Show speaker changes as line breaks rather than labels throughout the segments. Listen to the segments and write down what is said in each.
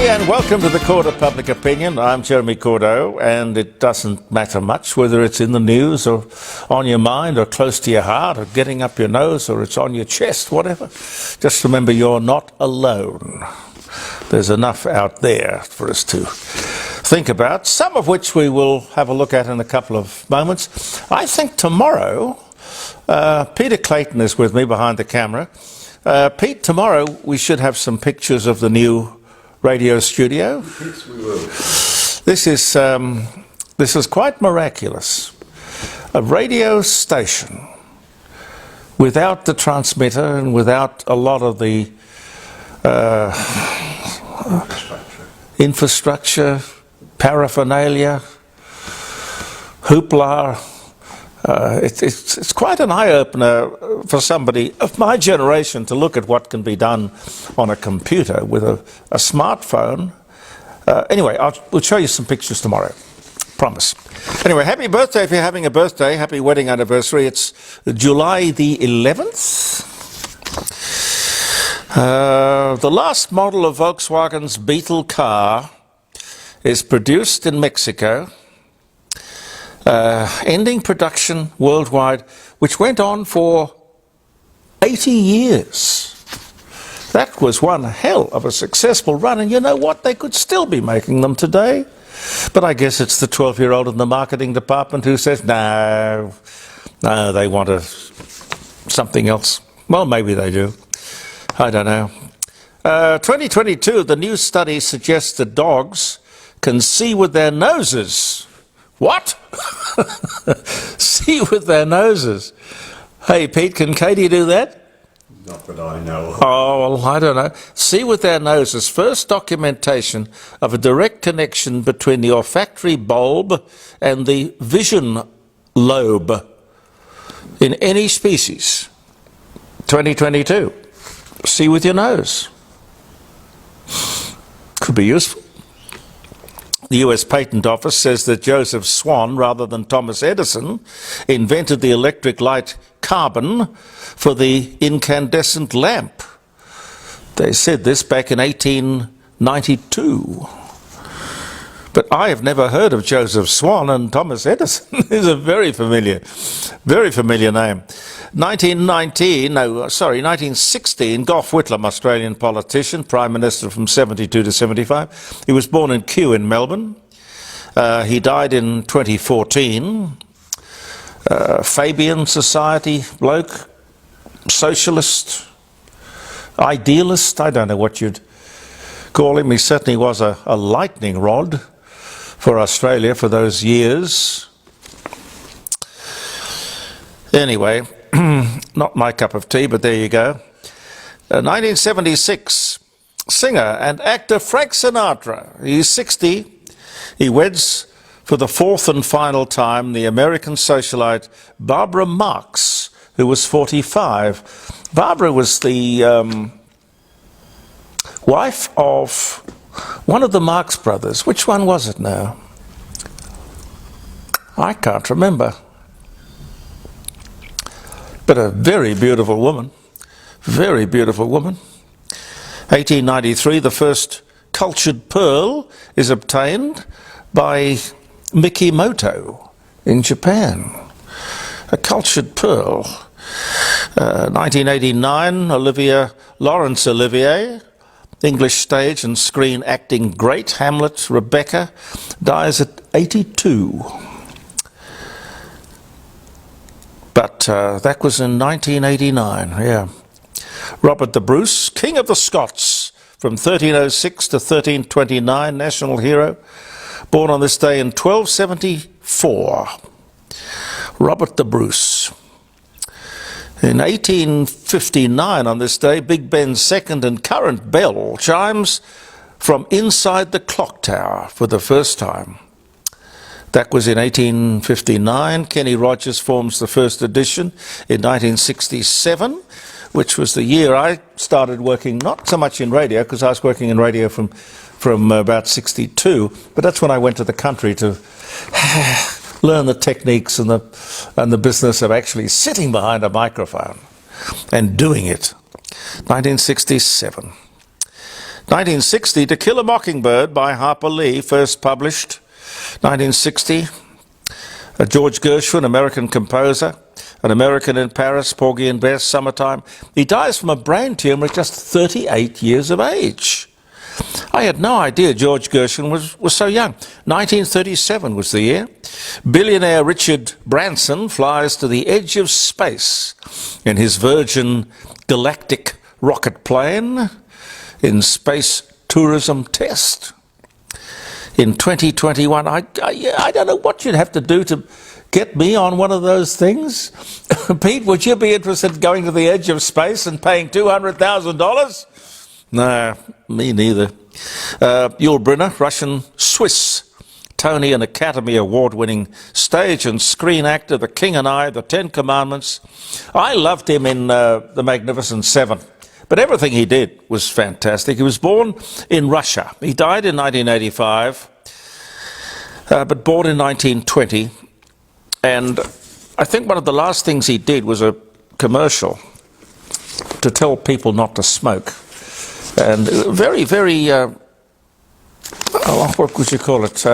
Hi and welcome to the Court of Public Opinion. I'm Jeremy Cordeaux, and it doesn't matter much whether it's in the news or on your mind or close to your heart or getting up your nose or it's on your chest, whatever. Just remember you're not alone. There's enough out there for us to think about, some of which we will have a look at in a couple of moments. I think tomorrow, Peter Clayton is with me behind the camera. Pete, tomorrow we should have some pictures of the new radio studio.
Yes, we will.
This is quite miraculous. A radio station without the transmitter and without a lot of the infrastructure, paraphernalia, hoopla. It's quite an eye-opener for somebody of my generation to look at what can be done on a computer with a smartphone. Anyway, we'll show you some pictures tomorrow. Promise. Anyway, happy birthday if you're having a birthday. Happy wedding anniversary. It's July the 11th. The last model of Volkswagen's Beetle car is produced in Mexico, ending production worldwide, which went on for 80 years. That was one hell of a successful run, and you know what? They could still be making them today. But I guess it's the 12-year-old in the marketing department who says, no, they want something else. Well, maybe they do. I don't know. 2022, the new study suggests that dogs can see with their noses. What? See with their noses. Hey, Pete, can Katie do that?
Not that I know of.
Oh, well, I don't know. See with their noses. First documentation of a direct connection between the olfactory bulb and the vision lobe in any species. 2022. See with your nose. Could be useful. The US Patent Office says that Joseph Swan, rather than Thomas Edison, invented the electric light carbon for the incandescent lamp. They said this back in 1892. But I have never heard of Joseph Swan, and Thomas Edison is a very familiar name. 1916, Gough Whitlam, Australian politician, Prime Minister from 72 to 75. He was born in Kew in Melbourne. He died in 2014. Fabian Society bloke, socialist, idealist, I don't know what you'd call him. He certainly was a lightning rod for Australia for those years. Anyway, not my cup of tea, but there you go. 1976, singer and actor Frank Sinatra. He's 60. He weds for the fourth and final time the American socialite Barbara Marx, who was 45. Barbara was the wife of one of the Marx brothers. Which one was it now? I can't remember. But a very beautiful woman. Very beautiful woman. 1893, the first cultured pearl is obtained by Mikimoto in Japan. A cultured pearl. 1989, Laurence Olivier, English stage and screen acting great, Hamlet, Rebecca, dies at 82. But that was in 1989, yeah. Robert the Bruce, King of the Scots, from 1306 to 1329, national hero, born on this day in 1274. Robert the Bruce. In 1859, on this day, Big Ben's second and current bell chimes from inside the clock tower for the first time. That was in 1859. Kenny Rogers forms the first edition in 1967, which was the year I started working, not so much in radio, because I was working in radio from about 62, but that's when I went to the country to learn the techniques and the business of actually sitting behind a microphone and doing it. 1967. 1960, To Kill a Mockingbird by Harper Lee, first published. 1960, George Gershwin, American composer, An American in Paris, Porgy and Bess, Summertime. He dies from a brain tumour at just 38 years of age. I had no idea George Gershwin was so young. 1937 was the year. Billionaire Richard Branson flies to the edge of space in his Virgin Galactic rocket plane in space tourism test. In 2021, I don't know what you'd have to do to get me on one of those things. Pete, would you be interested in going to the edge of space and paying $200,000? No, me neither. Yul Brynner, Russian-Swiss Tony and Academy Award-winning stage and screen actor, The King and I, The Ten Commandments. I loved him in The Magnificent Seven, but everything he did was fantastic. He was born in Russia. He died in 1985, but born in 1920. And I think one of the last things he did was a commercial to tell people not to smoke. And very, very, what would you call it,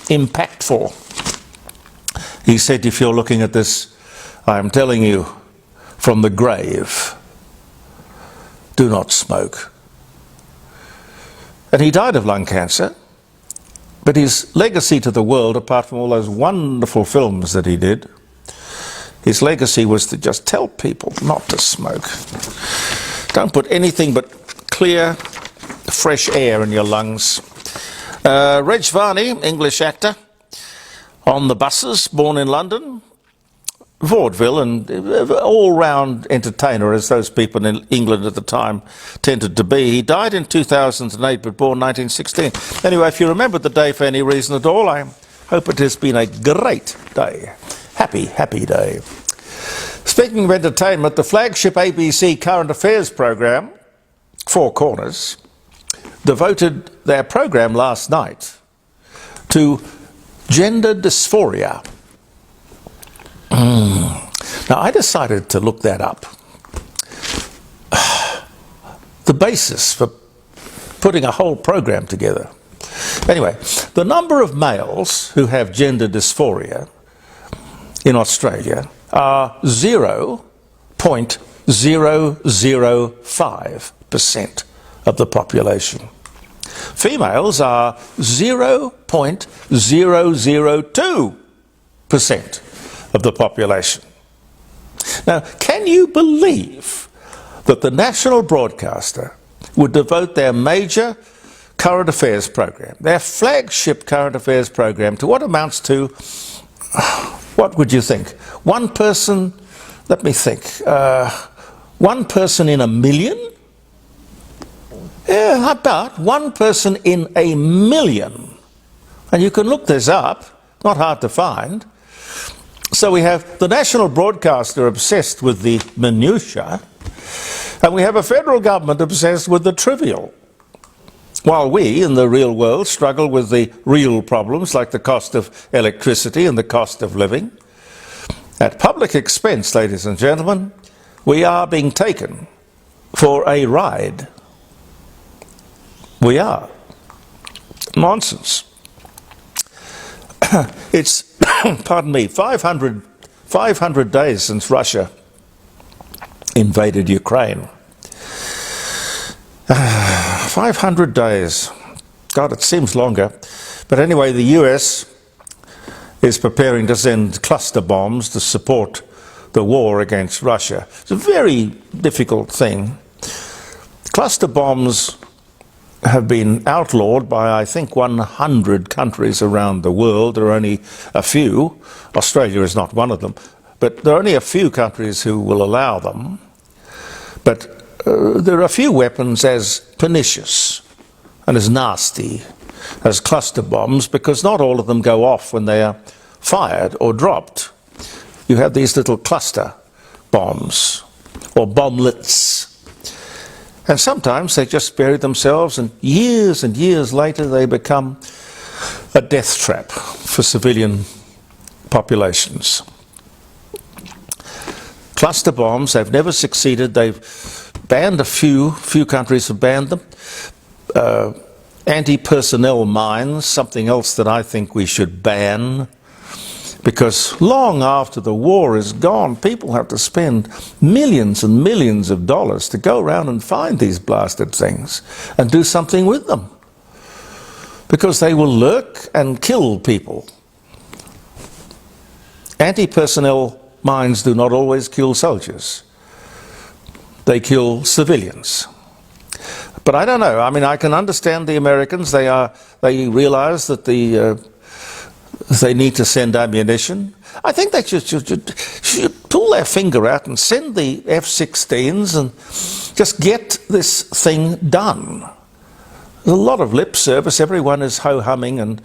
impactful. He said, if you're looking at this, I am telling you from the grave, do not smoke. And he died of lung cancer, but his legacy to the world, apart from all those wonderful films that he did, his legacy was to just tell people not to smoke. Don't put anything but clear, fresh air in your lungs. Reg Varney, English actor, on the buses, born in London. Vaudeville and all-round entertainer, as those people in England at the time tended to be. He died in 2008, but born 1916. Anyway, if you remember the day for any reason at all, I hope it has been a great day. Happy, happy day. Speaking of entertainment, the flagship ABC current affairs program, Four Corners, devoted their program last night to gender dysphoria. Now, I decided to look that up. The basis for putting a whole program together. Anyway, the number of males who have gender dysphoria in Australia are 0.005% of the population. Females are 0.002% of the population. Now, can you believe that the national broadcaster would devote their major current affairs program, their flagship current affairs program, to what amounts to, what would you think? One person, let me think, one person in a million? Yeah, about one person in a million. And you can look this up, not hard to find. So we have the national broadcaster obsessed with the minutiae, and we have a federal government obsessed with the trivial. While we, in the real world, struggle with the real problems like the cost of electricity and the cost of living. At public expense, ladies and gentlemen, we are being taken for a ride. We are. Nonsense. It's, pardon me, 500 days since Russia invaded Ukraine. 500 days. God, it seems longer. But anyway, the US is preparing to send cluster bombs to support the war against Russia. It's a very difficult thing. Cluster bombs have been outlawed by, I think, 100 countries around the world. There are only a few. Australia is not one of them. But there are only a few countries who will allow them. But there are a few weapons as pernicious and as nasty as cluster bombs, because not all of them go off when they are fired or dropped. You have these little cluster bombs or bomblets. And sometimes they just bury themselves, and years later they become a death trap for civilian populations. Cluster bombs, they've never succeeded. They've banned a few countries have banned them. anti-personnel mines, something else that I think we should ban, because long after the war is gone, people have to spend millions and millions of dollars to go around and find these blasted things and do something with them, because they will lurk and kill people. Anti-personnel mines do not always kill soldiers. They kill civilians. But I don't know. I mean, I can understand the Americans. They realise that they need to send ammunition. I think they should pull their finger out and send the F-16s and just get this thing done. There's a lot of lip service. Everyone is ho-humming and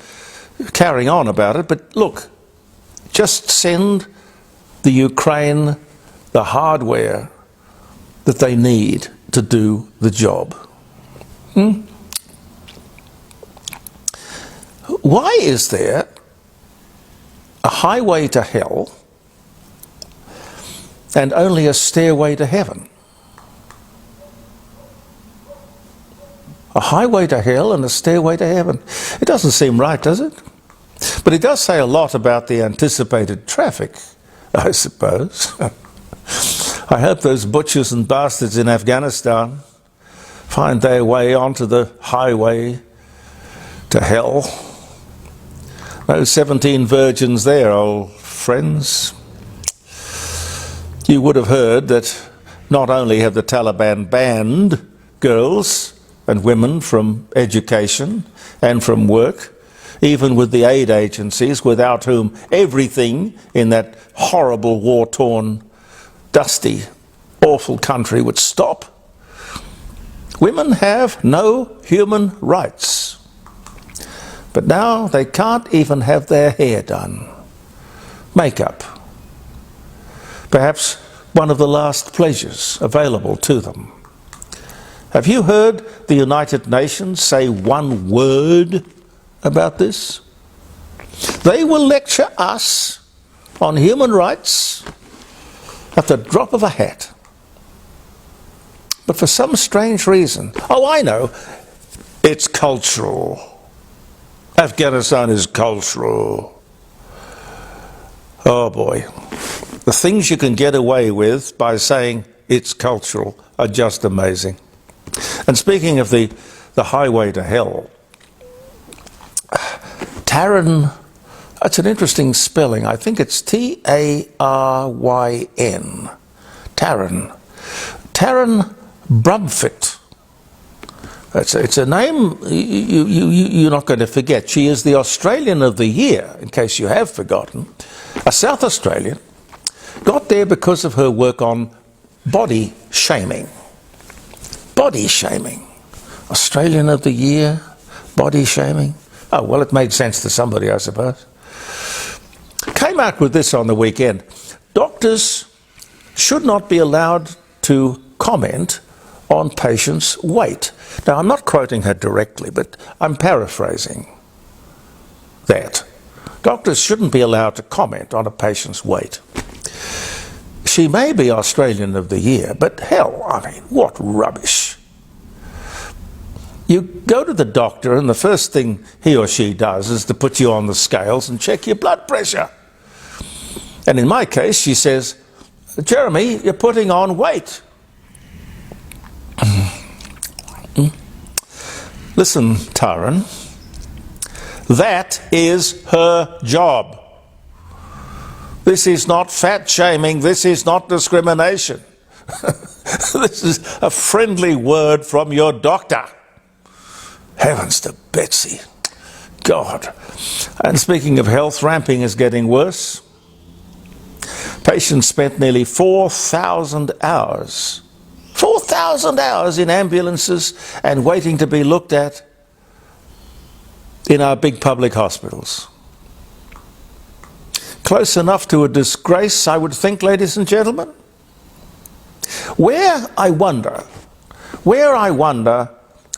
carrying on about it. But look, just send the Ukraine the hardware that they need to do the job. Why is there a highway to hell and only a stairway to heaven? A highway to hell and a stairway to heaven. It doesn't seem right, does it? But it does say a lot about the anticipated traffic, I suppose. I hope those butchers and bastards in Afghanistan find their way onto the highway to hell. Those 17 virgins there, old friends. You would have heard that not only have the Taliban banned girls and women from education and from work, even with the aid agencies, without whom everything in that horrible, war-torn, dusty, awful country would stop. Women have no human rights. But now they can't even have their hair done. Makeup. Perhaps one of the last pleasures available to them. Have you heard the United Nations say one word about this? They will lecture us on human rights at the drop of a hat. But for some strange reason, oh, I know, it's cultural. Afghanistan is cultural. Oh boy. The things you can get away with by saying it's cultural are just amazing. And speaking of the highway to hell, Taryn, that's an interesting spelling. I think it's Taryn. Taryn. Taryn Brumfitt. It's a name you're not going to forget. She is the Australian of the Year, in case you have forgotten. A South Australian. Got there because of her work on body shaming. Body shaming. Australian of the Year, body shaming. Oh, well, it made sense to somebody, I suppose. Came out with this on the weekend. Doctors should not be allowed to comment on patients' weight. Now, I'm not quoting her directly, but I'm paraphrasing that. Doctors shouldn't be allowed to comment on a patient's weight. She may be Australian of the Year, but hell, I mean, what rubbish. You go to the doctor and the first thing he or she does is to put you on the scales and check your blood pressure. And in my case, she says, Jeremy, you're putting on weight. Listen, Taryn, that is her job. This is not fat shaming. This is not discrimination. This is a friendly word from your doctor. Heavens to Betsy. God. And speaking of health, ramping is getting worse. Patients spent nearly 4,000 hours. 4,000 hours in ambulances and waiting to be looked at in our big public hospitals. Close enough to a disgrace, I would think, ladies and gentlemen. Where I wonder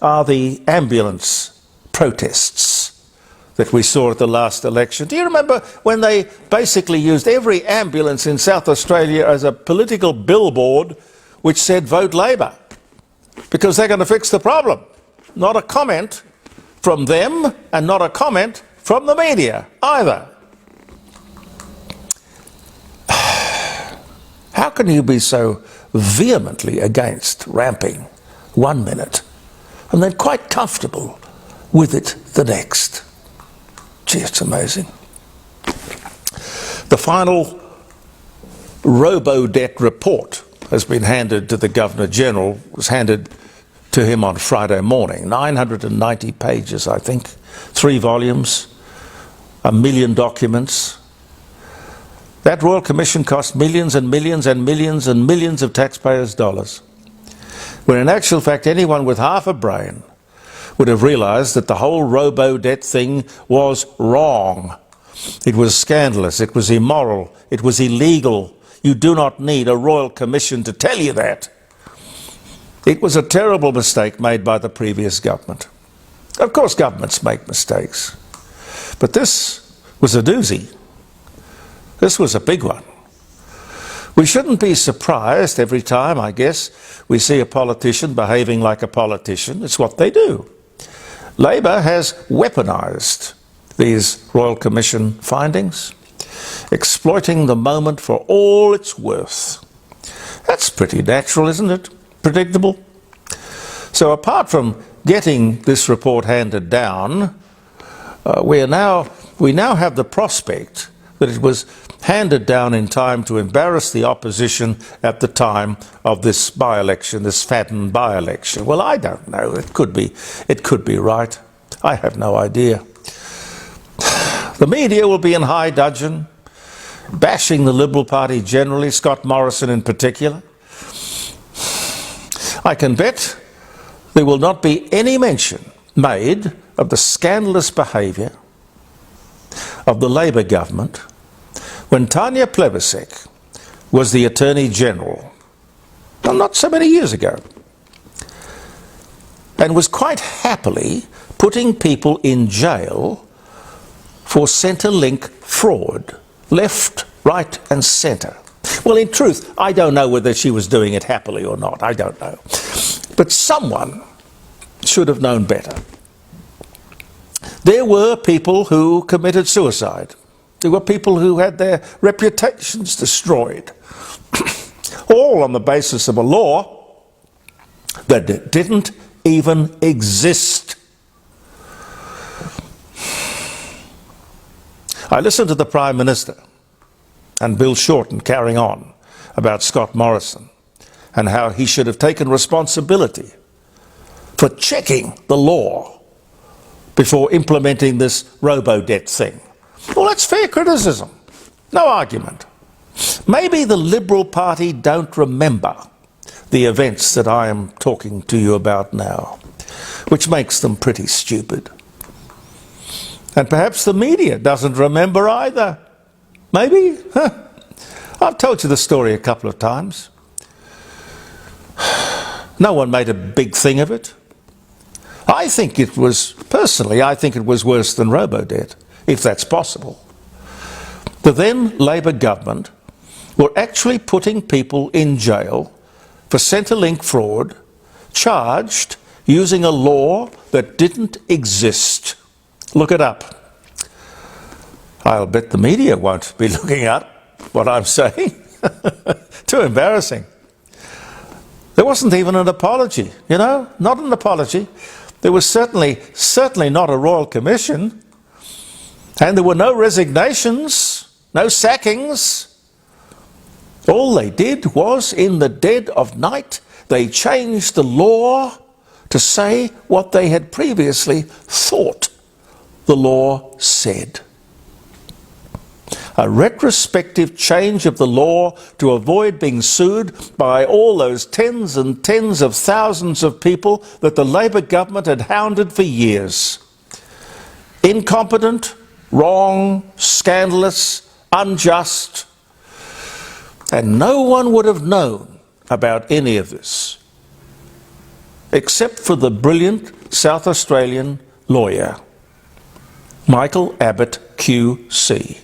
are the ambulance protests that we saw at the last election. Do you remember when they basically used every ambulance in South Australia as a political billboard which said vote Labor because they're going to fix the problem? not a comment from them, and not a comment from the media either. How can you be so vehemently against ramping 1 minute and then quite comfortable with it the next? Gee, it's amazing. The final robo-debt report has been handed to the Governor-General, was handed to him on Friday morning. 990 pages, I think, 3 volumes, 1 million documents. That Royal Commission cost millions and millions and millions and millions of taxpayers' dollars, when in actual fact anyone with half a brain would have realised that the whole robo-debt thing was wrong. It was scandalous, it was immoral, it was illegal. You do not need a Royal Commission to tell you that. It was a terrible mistake made by the previous government. Of course governments make mistakes, but this was a doozy. This was a big one. We shouldn't be surprised every time, I guess, we see a politician behaving like a politician. It's what they do. Labor has weaponised these Royal Commission findings, exploiting the moment for all it's worth. That's pretty natural, isn't it? Predictable. So apart from getting this report handed down, we now have the prospect that it was handed down in time to embarrass the opposition at the time of this by-election, this fattened by-election. Well, I don't know. It could be right. I have no idea. The media will be in high dudgeon, bashing the Liberal Party generally, Scott Morrison in particular. I can bet there will not be any mention made of the scandalous behaviour of the Labor government when Tanya Plibersek was the Attorney General, well, not so many years ago, and was quite happily putting people in jail for Centrelink fraud, left, right and centre. Well, in truth, I don't know whether she was doing it happily or not. I don't know. But someone should have known better. There were people who committed suicide. There were people who had their reputations destroyed, all on the basis of a law that didn't even exist. I listened to the Prime Minister and Bill Shorten carrying on about Scott Morrison and how he should have taken responsibility for checking the law before implementing this robo-debt thing. Well, that's fair criticism. No argument. Maybe the Liberal Party don't remember the events that I am talking to you about now, which makes them pretty stupid. And perhaps the media doesn't remember either. Maybe? I've told you the story a couple of times. No one made a big thing of it. I think it was worse than robo-debt, if that's possible. The then Labor government were actually putting people in jail for Centrelink fraud, charged using a law that didn't exist. Look it up. I'll bet the media won't be looking up what I'm saying. Too embarrassing. There wasn't even an apology, you know, not an apology. There was certainly not a Royal Commission. And there were no resignations, no sackings. All they did was, in the dead of night, they changed the law to say what they had previously thought the law said. A retrospective change of the law to avoid being sued by all those tens and tens of thousands of people that the Labor government had hounded for years. Incompetent, wrong, scandalous, unjust, and no one would have known about any of this except for the brilliant South Australian lawyer, Michael Abbott QC.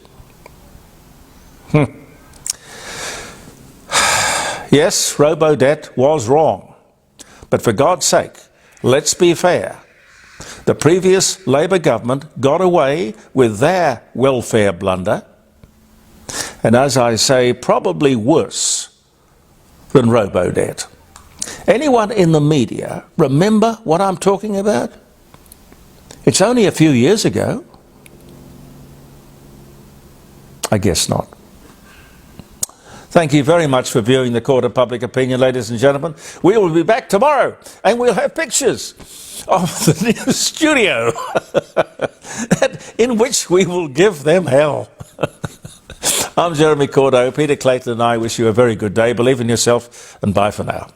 Yes, robo-debt was wrong, but for God's sake, let's be fair. The previous Labor government got away with their welfare blunder, and as I say, probably worse than robo-debt. Anyone in the media remember what I'm talking about? It's only a few years ago. I guess not. Thank you very much for viewing the Court of Public Opinion, ladies and gentlemen. We will be back tomorrow, and we'll have pictures of the new studio in which we will give them hell. I'm Jeremy Cordo. Peter Clayton and I wish you a very good day. Believe in yourself, and bye for now.